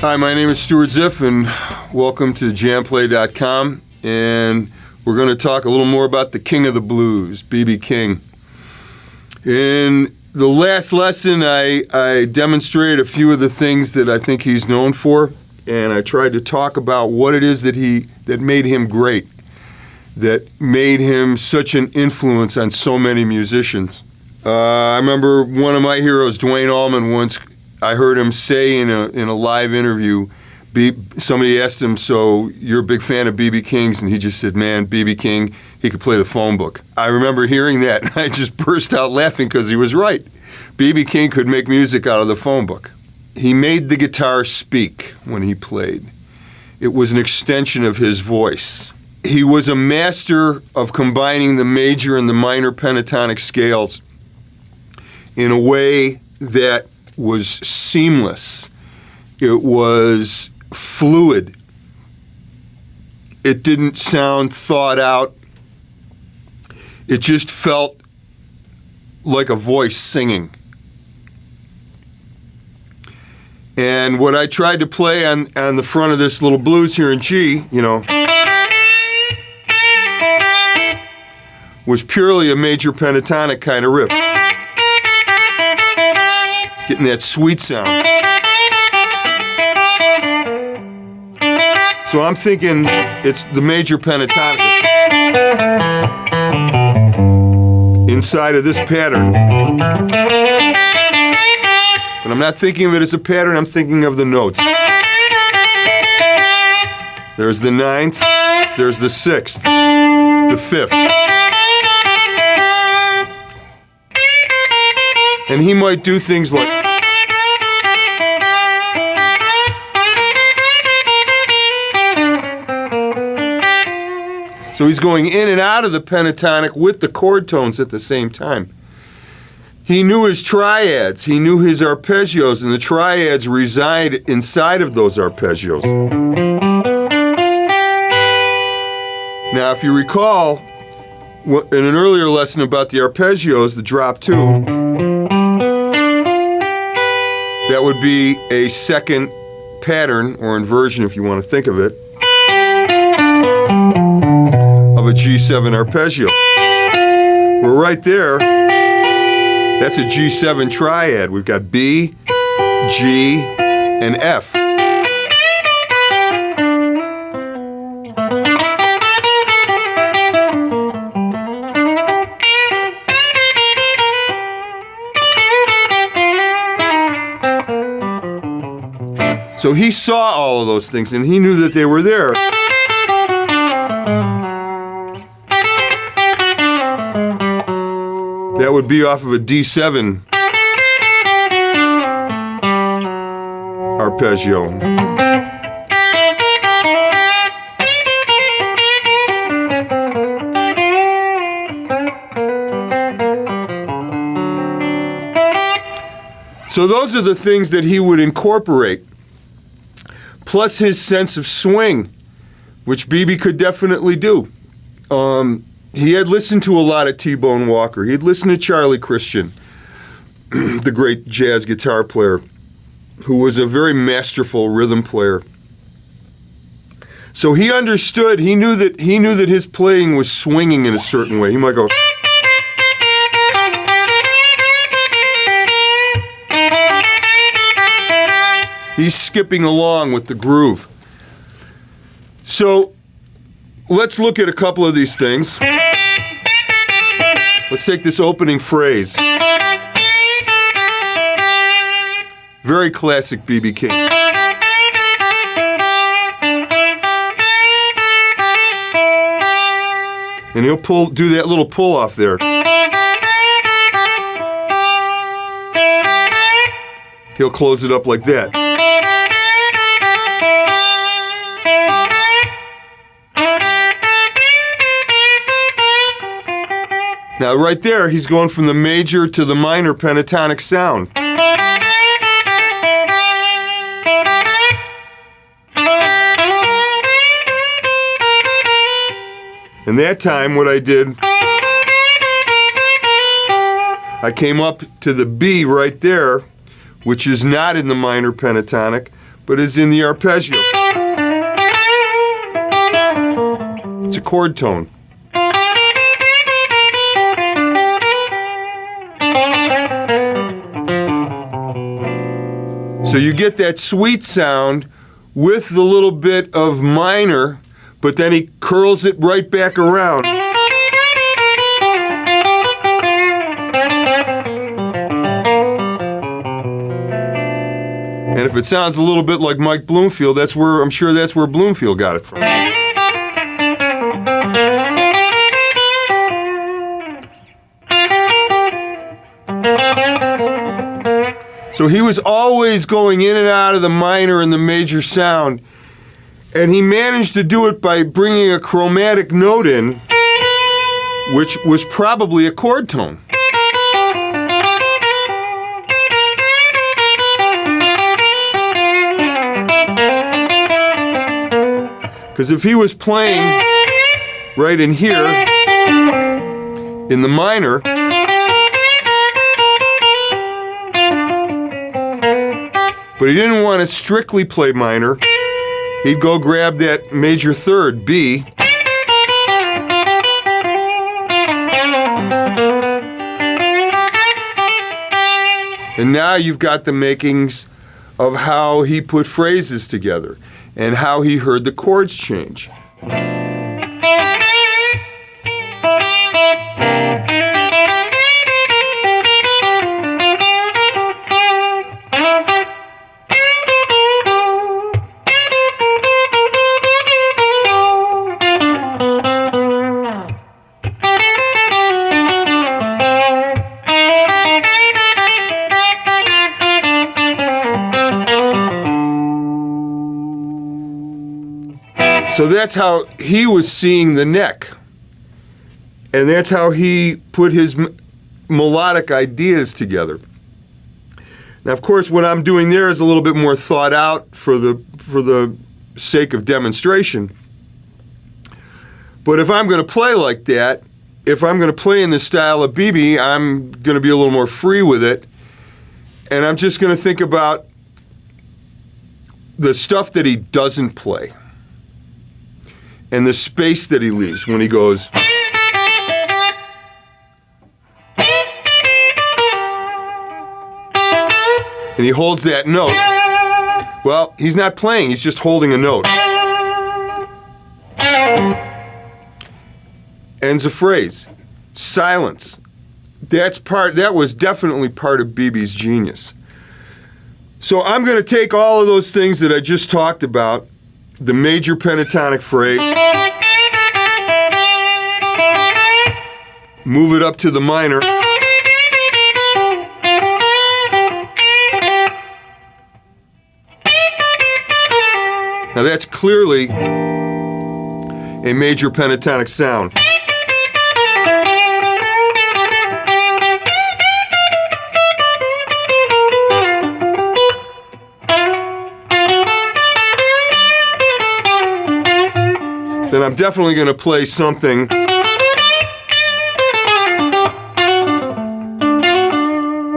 Hi, my name is Stuart Ziff, and welcome to JamPlay.com. And we're going to talk a little more about the king of the blues, B.B. King. In the last lesson, I demonstrated a few of the things that I think he's known for, and I tried to talk about what it is that made him great, that made him such an influence on so many musicians. I remember one of my heroes, Duane Allman, once I heard him say in a live interview, somebody asked him, "So you're a big fan of B.B. King's?" And he just said, "Man, B.B. King, he could play the phone book." I remember hearing that, and I just burst out laughing because he was right. B.B. King could make music out of the phone book. He made the guitar speak when he played. It was an extension of his voice. He was a master of combining the major and the minor pentatonic scales in a way that was seamless. It was fluid. It didn't sound thought out. It just felt like a voice singing. And what I tried to play on the front of this little blues here in G, was purely a major pentatonic kind of riff. Getting that sweet sound. So I'm thinking it's the major pentatonic inside of this pattern. But I'm not thinking of it as a pattern, I'm thinking of the notes. There's the 9th, there's the 6th, the 5th. And he might do things like, so he's going in and out of the pentatonic with the chord tones at the same time. He knew his triads, he knew his arpeggios, and the triads reside inside of those arpeggios. Now, if you recall, in an earlier lesson about the arpeggios, the drop 2, that would be a second pattern, or inversion if you want to think of it, of a G7 arpeggio. Well, right there, that's a G7 triad. We've got B, G, and F. So he saw all of those things, and he knew that they were there. That would be off of a D7 arpeggio. So those are the things that he would incorporate, plus his sense of swing, which B.B. could definitely do. He had listened to a lot of T-Bone Walker. He had listened to Charlie Christian, the great jazz guitar player, who was a very masterful rhythm player. So he understood, he knew that his playing was swinging in a certain way. He might go, he's skipping along with the groove. So let's look at a couple of these things. Let's take this opening phrase. Very classic B.B. King. And he'll do that little pull off there. He'll close it up like that. Now right there, he's going from the major to the minor pentatonic sound. And that time what I did, I came up to the B right there, which is not in the minor pentatonic, but is in the arpeggio. It's a chord tone. So you get that sweet sound with the little bit of minor, but then he curls it right back around. And if it sounds a little bit like Mike Bloomfield, I'm sure that's where Bloomfield got it from. So he was always going in and out of the minor and the major sound, and he managed to do it by bringing a chromatic note in, which was probably a chord tone. Because if he was playing right in here, in the minor, but he didn't want to strictly play minor, he'd go grab that major third, B, and now you've got the makings of how he put phrases together and how he heard the chords change. So that's how he was seeing the neck. And that's how he put his melodic ideas together. Now, of course, what I'm doing there is a little bit more thought out for the sake of demonstration. But if I'm going to play like that, if I'm going to play in the style of BB, I'm going to be a little more free with it. And I'm just going to think about the stuff that he doesn't play. And the space that he leaves when he goes. And he holds that note. Well, he's not playing, he's just holding a note. Ends a phrase. Silence. That was definitely part of BB's genius. So I'm going to take all of those things that I just talked about, the major pentatonic phrase, move it up to the minor, now that's clearly a major pentatonic sound. Then I'm definitely going to play something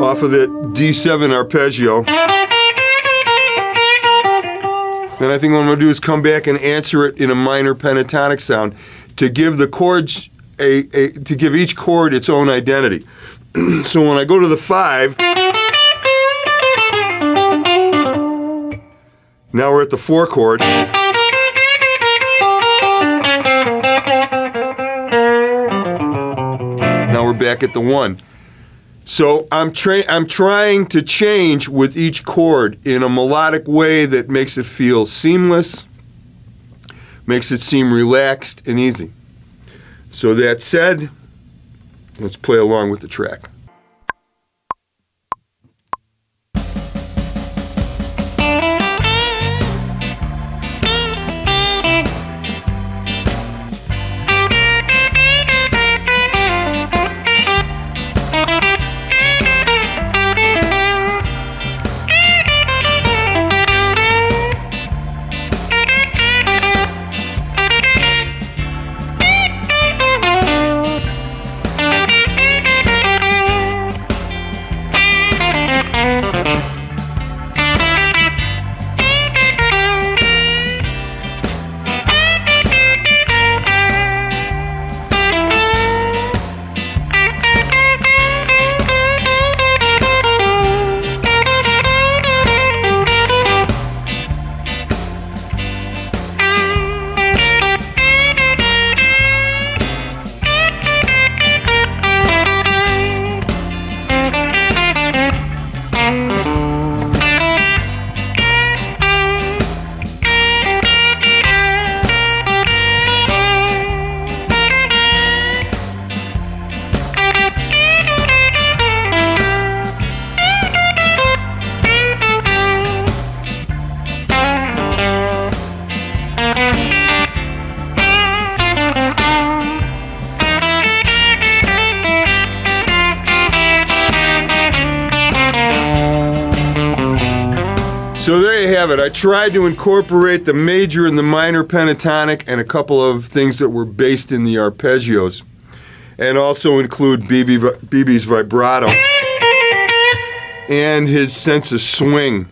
off of the D7 arpeggio. Then I think what I'm going to do is come back and answer it in a minor pentatonic sound to give the chords to give each chord its own identity. So when I go to the 5, now we're at the 4 chord. Now we're back at the 1. So I'm trying to change with each chord in a melodic way that makes it feel seamless, makes it seem relaxed and easy. So that said, let's play along with the track. there you have it. I tried to incorporate the major and the minor pentatonic and a couple of things that were based in the arpeggios, and also include BB's vibrato and his sense of swing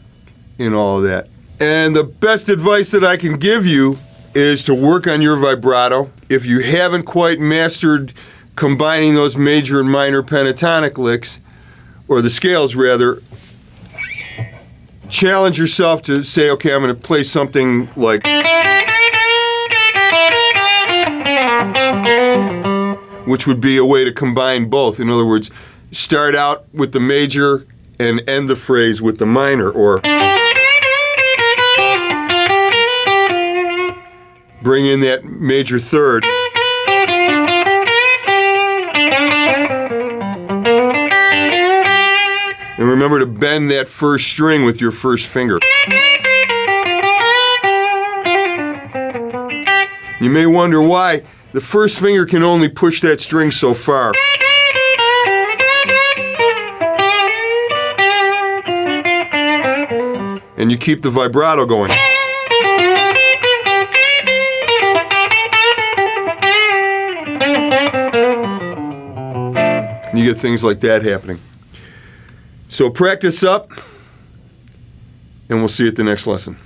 in all of that. And the best advice that I can give you is to work on your vibrato. If you haven't quite mastered combining those major and minor pentatonic licks, or the scales rather, challenge yourself to say, okay, I'm going to play something like, which would be a way to combine both. In other words, start out with the major and end the phrase with the minor, or bring in that major third. And remember to bend that first string with your first finger. You may wonder why the first finger can only push that string so far. And you keep the vibrato going. And you get things like that happening. So practice up, and we'll see you at the next lesson.